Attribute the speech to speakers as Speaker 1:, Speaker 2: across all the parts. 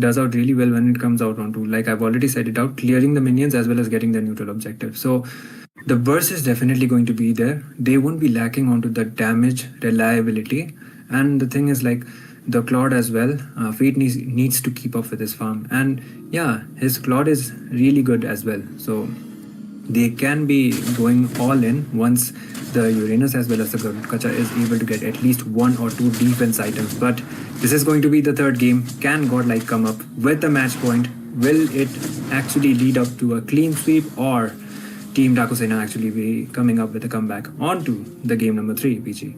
Speaker 1: does out really well when it comes out onto, like I've already said it out, clearing the minions as well as getting the neutral objective. So the burst is definitely going to be there. They won't be lacking onto the damage reliability. And the thing is, like, the Claude as well, Fate needs to keep up with his farm. And yeah, his Claude is really good as well. So they can be going all in once the Uranus as well as the Gacha is able to get at least 1 or 2 defense items. But this is going to be the third game. Can Godlike come up with the match point? Will it actually lead up to a clean sweep, or Team Daku Sena actually be coming up with a comeback onto the game number 3, PG?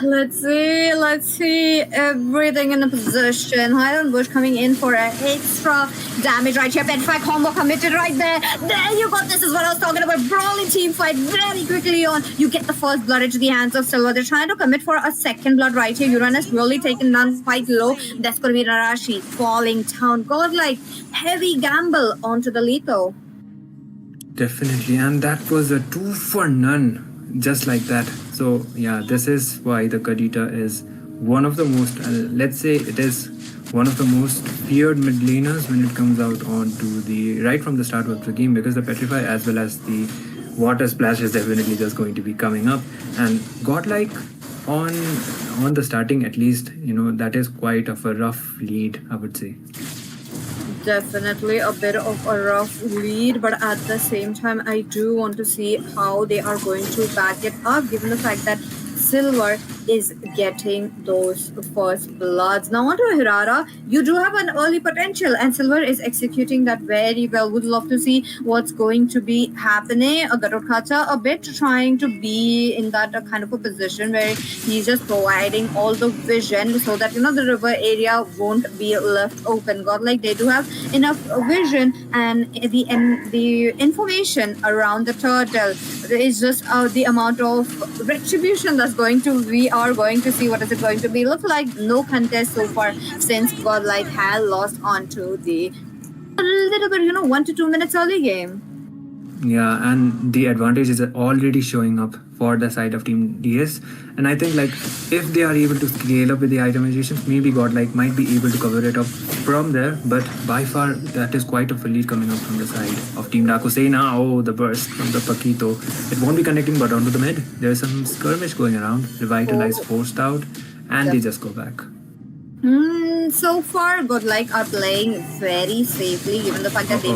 Speaker 2: Let's see everything in a position. Highland Bush coming in for an extra damage right here. Petrify combo committed right there. There you go. This is what I was talking about. Brawling team fight very quickly on. You get the first blood into the hands of Silver. They're trying to commit for a second blood right here. Uranus really taken down quite low. That's going to be Narashi falling down. Godlike, heavy gamble onto the lethal.
Speaker 1: Definitely, and that was a 2 for none, just like that. So yeah, this is why the Kadita is one of the most, let's say it is one of the most feared mid laners when it comes out onto the, right from the start of the game, because the Petrify as well as the Water Splash is definitely just going to be coming up. And Godlike on the starting, at least, you know, that is quite of a rough lead, I would say.
Speaker 2: Definitely a bit of a rough lead, but at the same time, I do want to see how they are going to back it up, given the fact that Silver is getting those first bloods. Now onto Hirara, you do have an early potential, and Silver is executing that very well. Would love to see what's going to be happening. Garukacha a bit trying to be in that kind of a position where he's just providing all the vision so that, you know, the river area won't be left open. Godlike, they do have enough vision, and the information around the turtle is just the amount of retribution that's going to, we are going to see what is it going to be. Look like no contest so far since Godlike had lost onto the a little bit, you know, 1 to 2 minutes early game.
Speaker 1: Yeah, and the advantage is already showing up for the side of Team DS. And I think, like, if they are able to scale up with the itemizations, maybe Godlike might be able to cover it up from there. But by far, that is quite a lead coming up from the side of Team Daku Sena. Oh, the burst from the Paquito. It won't be connecting, but onto the mid. There's some skirmish going around. Revitalize forced out, and they just go back.
Speaker 2: So far, Godlike are playing very safely, given the fact that they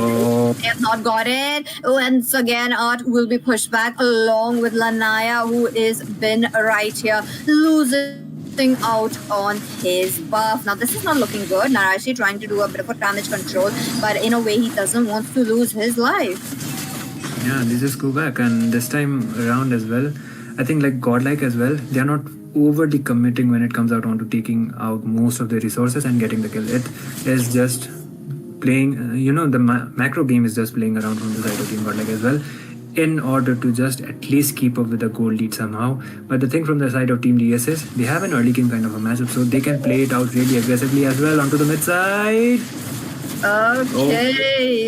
Speaker 2: have not got it. Once again, Art will be pushed back along with Lanaya, who is been right here, losing out on his buff. Now, this is not looking good. Narashi trying to do a bit of a damage control, but in a way, he doesn't want to lose his life.
Speaker 1: Yeah, they just go back, and this time around as well, I think, like Godlike as well, they are not overly committing when it comes out onto taking out most of the resources and getting the kill. It is just playing, you know, the macro game is just playing around from the side of Team Godlike as well, in order to just at least keep up with the gold lead somehow. But the thing from the side of Team DS is they have an early game kind of a matchup, so they can play it out really aggressively as well onto the mid side.
Speaker 2: Okay,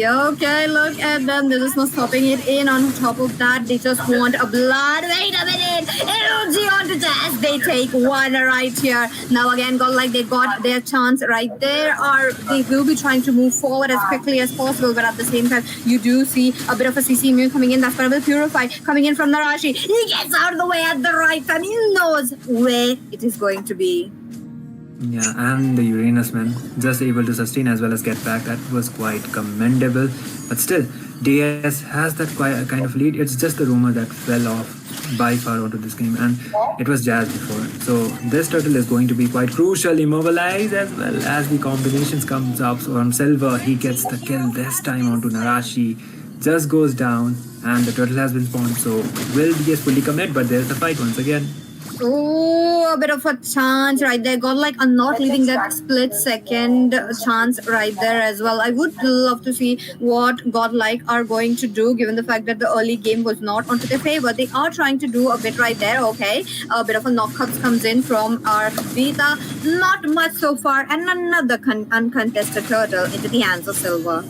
Speaker 2: look at them. There is no stopping it in. On top of that, they just want a blood. Wait a minute. LG onto Jazz. They take one right here. Now again, Godlike, they got their chance right there. Or they will be trying to move forward as quickly as possible. But at the same time, you do see a bit of a CC immune coming in. That's going to be purified. Coming in from Narashi. He gets out of the way at the right time. He knows where it is going to be.
Speaker 1: Yeah, and the Uranus, man, just able to sustain as well as get back. That was quite commendable. But still, DS has that kind of lead. It's just the Roma that fell off by far onto this game, and it was Jazz before. So this turtle is going to be quite crucial. Immobilized as well as the combinations comes up. So on Silver, he gets the kill this time onto Narashi. Just goes down, and the turtle has been spawned. So will DS fully commit? But there's the fight once again.
Speaker 2: Oh, a bit of a chance right there. Godlike are not leaving that split second chance right there as well. I would love to see what Godlike are going to do, given the fact that the early game was not onto their favor. They are trying to do a bit right there. Okay, a bit of a knockups comes in from our Vita. Not much so far, and another uncontested turtle into the hands of Silver.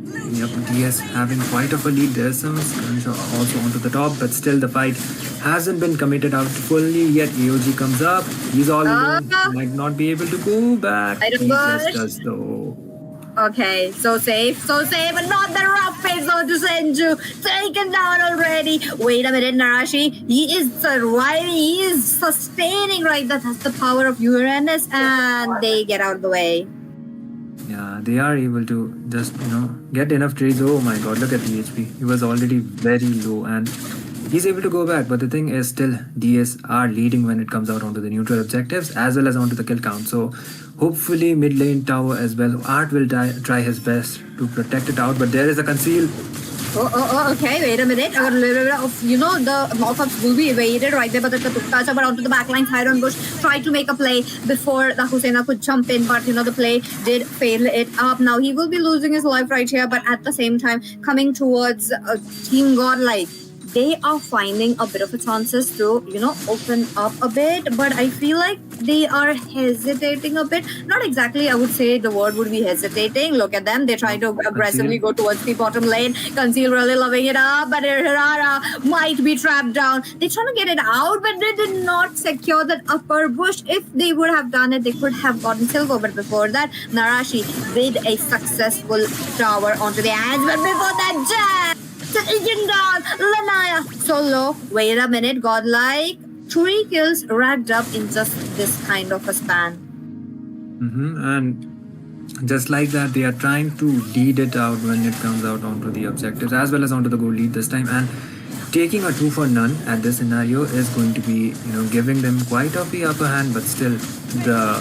Speaker 1: Yep, DS having quite of a lead. There's some skirmish also onto the top, but still the fight hasn't been committed out fully yet. AOG comes up. He's all alone. Might not be able to go back. He just does though.
Speaker 2: Okay, so safe, but not the rough face on to Senju. Taken down already. Wait a minute, Narashi. He is surviving, he is sustaining, right? That's the power of Uranus, and they get out of the way.
Speaker 1: Yeah, they are able to just, get enough trades. Oh my god, look at the HP. He was already very low and he's able to go back. But the thing is still, DS are leading when it comes out onto the neutral objectives as well as onto the kill count. So hopefully mid lane tower as well. Art will try his best to protect it out. But there is a conceal.
Speaker 2: Okay, wait a minute. A little bit of, the mockups will be evaded right there, but the Tuktacha but onto the backline side on Bush tried to make a play before the Sena could jump in, but the play did fail it up. Now he will be losing his life right here, but at the same time coming towards Team Godlike. They are finding a bit of a chances to, open up a bit, but I feel like they are hesitating a bit. Not exactly, I would say the word would be hesitating. Look at them. They try to aggressively go towards the bottom lane. Conceal really loving it up, but Hirara might be trapped down. They're trying to get it out, but they did not secure that upper bush. If they would have done it, they could have gotten silver, but before that, Narashi did a successful tower onto the hands, but before that, jab! Taken down, Lanaya solo. Wait a minute, Godlike. 3 kills racked up in just this kind of a span.
Speaker 1: And just like that, they are trying to lead it out when it comes out onto the objectives as well as onto the goal lead this time. And taking a 2 for none at this scenario is going to be, giving them quite of the upper hand, but still the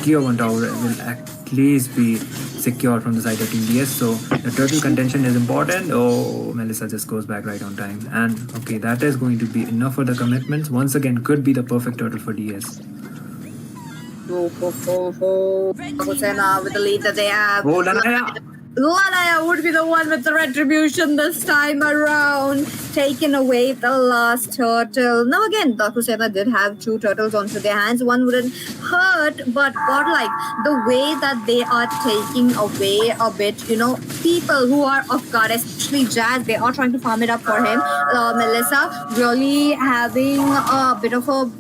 Speaker 1: tier 1 tower will at least be secure from the side of Team DS. So the turtle contention is important. Oh, Melissa just goes back right on time. And okay, that is going to be enough for the commitments. Once again, could be the perfect turtle for DS.
Speaker 2: Sena with the lead that they have.
Speaker 1: Oh, Lanaya!
Speaker 2: Lanaya would be the one with the retribution this time around, taking away the last turtle. Now again, Daku Sena did have 2 turtles onto their hands. One wouldn't hurt, but Godlike, the way that they are taking away a bit, people who are off guard, especially Jazz, they are trying to farm it up for him. Melissa really having a bit of a,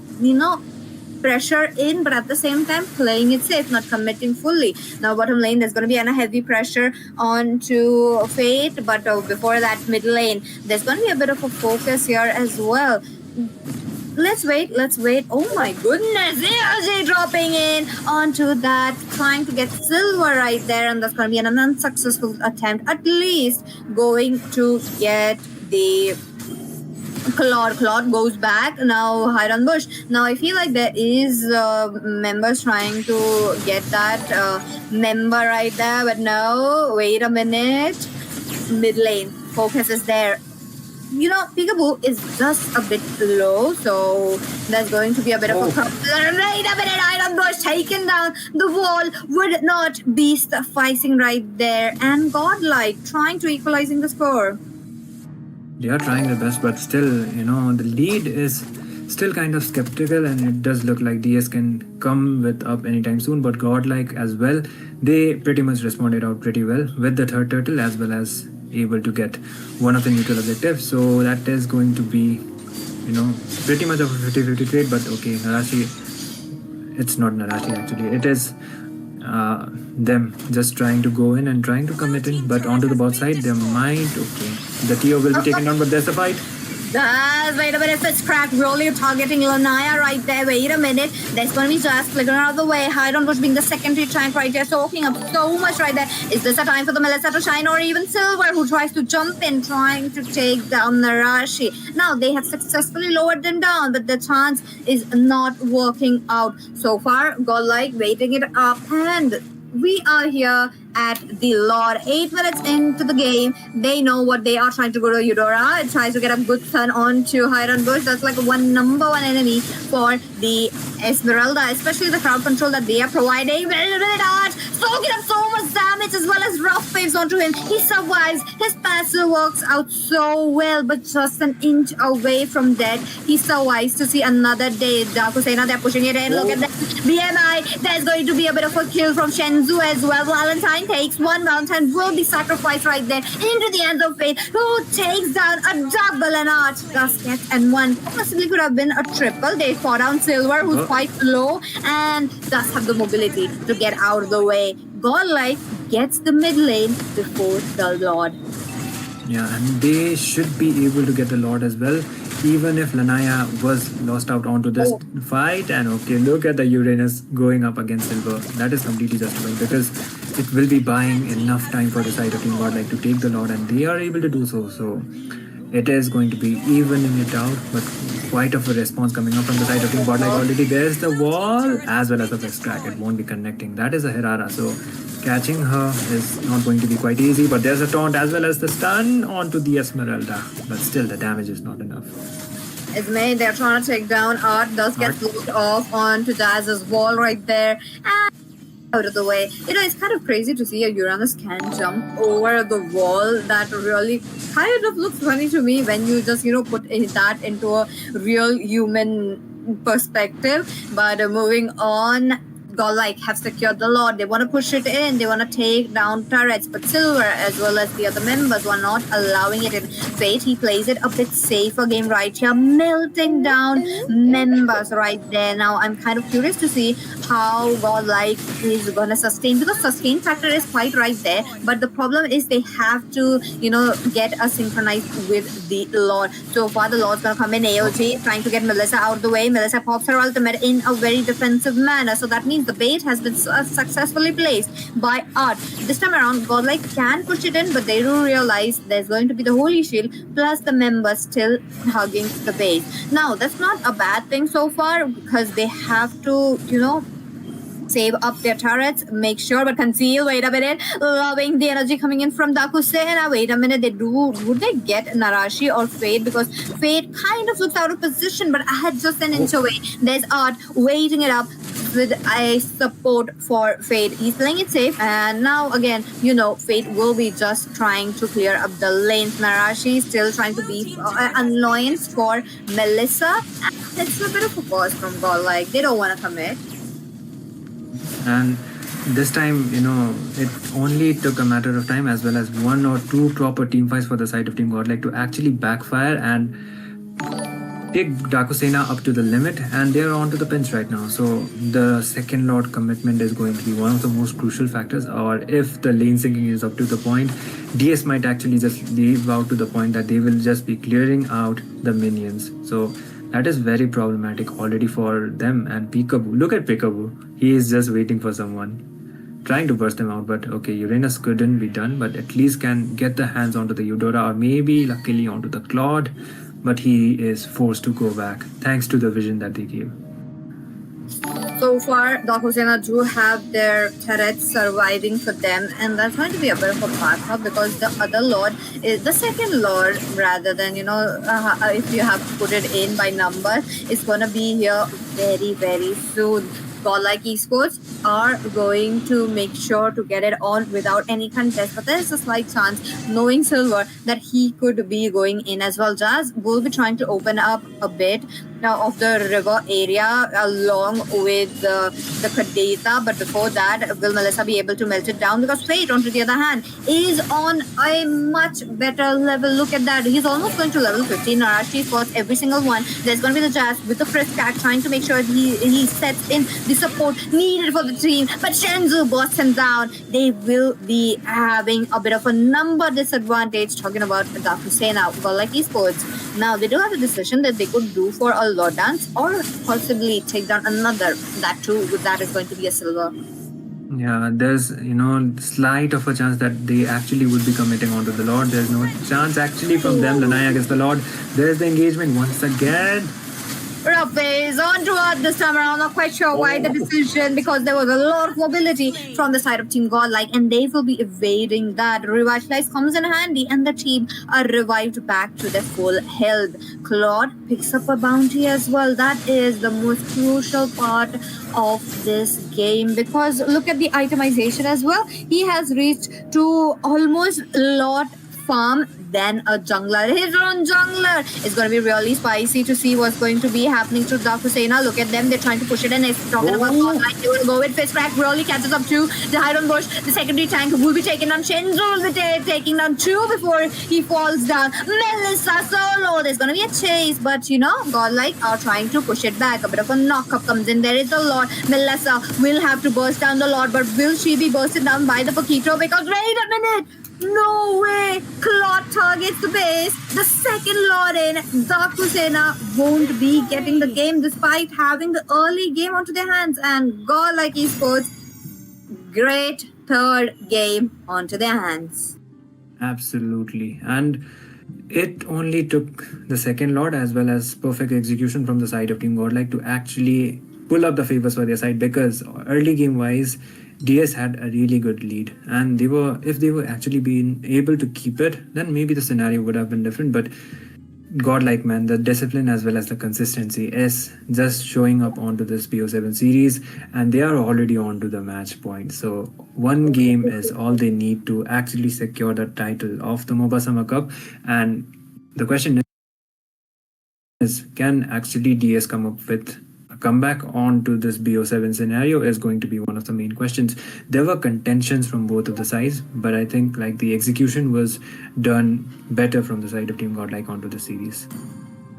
Speaker 2: pressure in, but at the same time playing it safe, not committing fully. Now bottom lane, there's going to be a heavy pressure onto Fate, but before that mid lane, there's going to be a bit of a focus here as well. Let's wait. Oh my goodness, ARJ dropping in onto that, trying to get silver right there, and that's going to be an unsuccessful attempt, at least going to get the Claude goes back. Now Hiron Bush. Now I feel like there is members trying to get that member right there, but no, wait a minute. Mid lane focus is there. Peekaboo is just a bit low, so there's going to be a bit of a problem. Wait a minute, Iron Bush taken down. The wall would not be sufficing right there, and Godlike trying to equalizing the score.
Speaker 1: They are trying their best, but still, the lead is still kind of skeptical, and it does look like DS can come with up anytime soon. But Godlike as well, they pretty much responded out pretty well with the 3rd turtle as well as able to get one of the neutral objectives. So that is going to be, pretty much of a 50-50 trade. But okay, Narashi, it's not Narashi actually. It is them just trying to go in and trying to commit in, but onto the bot side they might. Okay, the TO will be taken down, but there's the fight.
Speaker 2: Wait a minute, it's cracked. Really targeting Lanaya right there. Wait a minute. There's going to be just flickering out of the way. Hiron Bush being the secondary tank right there, soaking up so much right there. Is this a time for the Melissa to shine, or even Silver, who tries to jump in, trying to take down Narashi? Now, they have successfully lowered them down, but the chance is not working out so far. Godlike waiting it up, and we are here at the Lord. 8 minutes into the game, they know what they are trying to go to Eudora. It tries to get a good turn onto Hiron Bush. That's like number 1 enemy for the Esmeralda, especially the crowd control that they are providing. Soaking up so much damage as well as rough waves onto him. He survives. His passive works out so well, but just an inch away from dead. He survives to see another day. Daku Sena, they're pushing it in. Look at that. BMI, there's going to be a bit of a kill from Shenzhou as well. Valentine takes 1. Valentine will be sacrificed right there into the hands of Fate, who takes down a double and Art. Just gets and 1. Possibly could have been a triple. They fought down Silver, who's quite low and does have the mobility to get out of the way. Godlike gets the mid lane before the Lord.
Speaker 1: Yeah, and they should be able to get the Lord as well, even if Lanaya was lost out onto this fight. And okay, look at the Uranus going up against Silver. That is completely justified because it will be buying enough time for the side of Team Godlike to take the Lord, and they are able to do so. So it is going to be evening it out, but quite of a response coming up from the side of Team Godlike already. There's the wall as well as the fist crack. It won't be connecting. That is a Hirara. So catching her is not going to be quite easy, but there's a taunt as well as the stun onto the Esmeralda. But still, the damage is not enough.
Speaker 2: Ismay, they're trying to take down Art. Does get blocked off onto Jazz's wall right there. And out of the way. It's kind of crazy to see a Uranus can jump over the wall. That really kind of looks funny to me when you just, put that into a real human perspective. But moving on, Godlike have secured the Lord. They want to push it in. They want to take down turrets. But Silver, as well as the other members, were not allowing it in. Fate, he plays it a bit safer game right here, melting down members right there. Now, I'm kind of curious to see how Godlike is going to sustain, because sustain factor is quite right there. But the problem is they have to, get us synchronized with the Lord. So far, the Lord's going to come in AOG, trying to get Melissa out of the way. Melissa pops her ultimate in a very defensive manner. So that means the bait has been successfully placed by Art. This time around, Godlike can push it in, but they do realize there's going to be the Holy Shield plus the members still hugging the bait. Now, that's not a bad thing so far because they have to, save up their turrets, make sure, but conceal. Wait a minute. Loving the energy coming in from Daku. Sena. Wait a minute. Would they get Narashi or Fate? Because Fate kind of looks out of position, but I had just an inch away. There's Art waiting it up with a support for Fate. He's playing it safe, and now again, Fate will be just trying to clear up the lanes. Narashi still trying to be annoyance for Melissa. And it's a bit of a pause from Godlike. They don't want to commit.
Speaker 1: And this time, it only took a matter of time, as well as one or two proper team fights for the side of Team Godlike to actually backfire and take Daku Sena up to the limit, and they're on to the pinch right now. So the second Lord commitment is going to be one of the most crucial factors, or if the lane syncing is up to the point, DS might actually just leave out to the point that they will just be clearing out the minions. So that is very problematic already for them. And Peekaboo, look at Peekaboo. He is just waiting for someone, trying to burst them out. But okay, Uranus couldn't be done, but at least can get the hands onto the Eudora, or maybe luckily onto the Claude. But he is forced to go back, thanks to the vision that they gave.
Speaker 2: So far, Daku Sena do have their turrets surviving for them, and that's going to be a bit of a backup because the other Lord is the second Lord, rather than, if you have to put it in by number, it's going to be here very, very soon. Godlike Esports are going to make sure to get it on without any contest, but there's a slight chance, knowing Silver, that he could be going in as well. Jazz will be trying to open up a bit now of the river area along with the Kadeta, but before that, will Melissa be able to melt it down? Because Fate, on the other hand, is on a much better level. Look at that. He's almost going to level 15. Narashi spots every single one. There's going to be the Jazz with the frisk tag, trying to make sure he sets in the support needed for the team, but Shenzhou busts him down. They will be having a bit of a number disadvantage, talking about Daku Sena, Godlike Esports. Now, they do have a decision that they could do for a Lord Dance or possibly take down another. That too, that is going to be a Silver.
Speaker 1: Yeah, there's, slight of a chance that they actually would be committing onto the Lord. There's no chance actually from them. Lanaya against the Lord. There's the engagement once again.
Speaker 2: Rough is on to Earth this time around. Not quite sure why the decision, because there was a lot of mobility from the side of Team Godlike, and they will be evading that. Revitalize comes in handy, and the team are revived back to their full health. Claude picks up a bounty as well. That is the most crucial part of this game, because look at the itemization as well. He has reached to almost Lord Farm then a jungler, his own jungler. It's going to be really spicy to see what's going to be happening to Daku Sena. Look at them, they're trying to push it, and it's talking about Godlike. They will go with Fist Crack, really catches up to the hide on bush. The secondary tank will be taken down. Shenzo will be taking down 2 before he falls down. Melissa solo. There's going to be a chase, but Godlike are trying to push it back. A bit of a knock-up comes in. There is the Lord. Melissa will have to burst down the Lord, but will she be bursted down by the Paquito? Because wait a minute! No way! Claude targets the base. The second Lord in. Daku Sena won't be getting the game despite having the early game onto their hands. And Godlike Esports, great third game onto their hands.
Speaker 1: Absolutely. And it only took the second Lord as well as perfect execution from the side of Team Godlike to actually pull up the favors for their side, because early game wise, DS had a really good lead, and if they were actually being able to keep it, then maybe the scenario would have been different. But Godlike, man, the discipline as well as the consistency is just showing up onto this BO7 series, and they are already on to the match point. So one game is all they need to actually secure the title of the MOBA Summer Cup. And the question is, can actually DS come up with a comeback onto this BO7 scenario is going to be one of the main questions. There were contentions from both of the sides, but I think the execution was done better from the side of Team Godlike onto the series.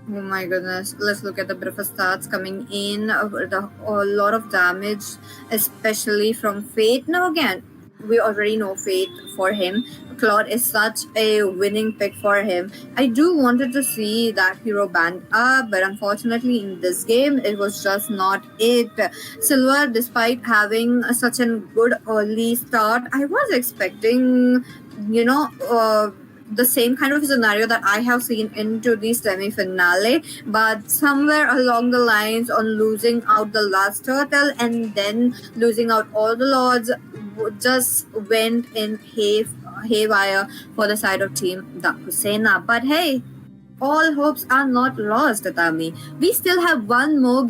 Speaker 2: Oh my goodness. Let's look at the bit of a stats coming in. A lot of damage, especially from Fate. Now again, we already know Fate for him. Claude is such a winning pick for him. I do wanted to see that hero banned up, but unfortunately in this game, it was just not it. Silver, despite having such a good early start, I was expecting, the same kind of scenario that I have seen into the semi-finale, but somewhere along the lines on losing out the last turtle and then losing out all the lords just went in haywire for the side of Team Daku Sena. But hey, all hopes are not lost, Tatami. We still have one more game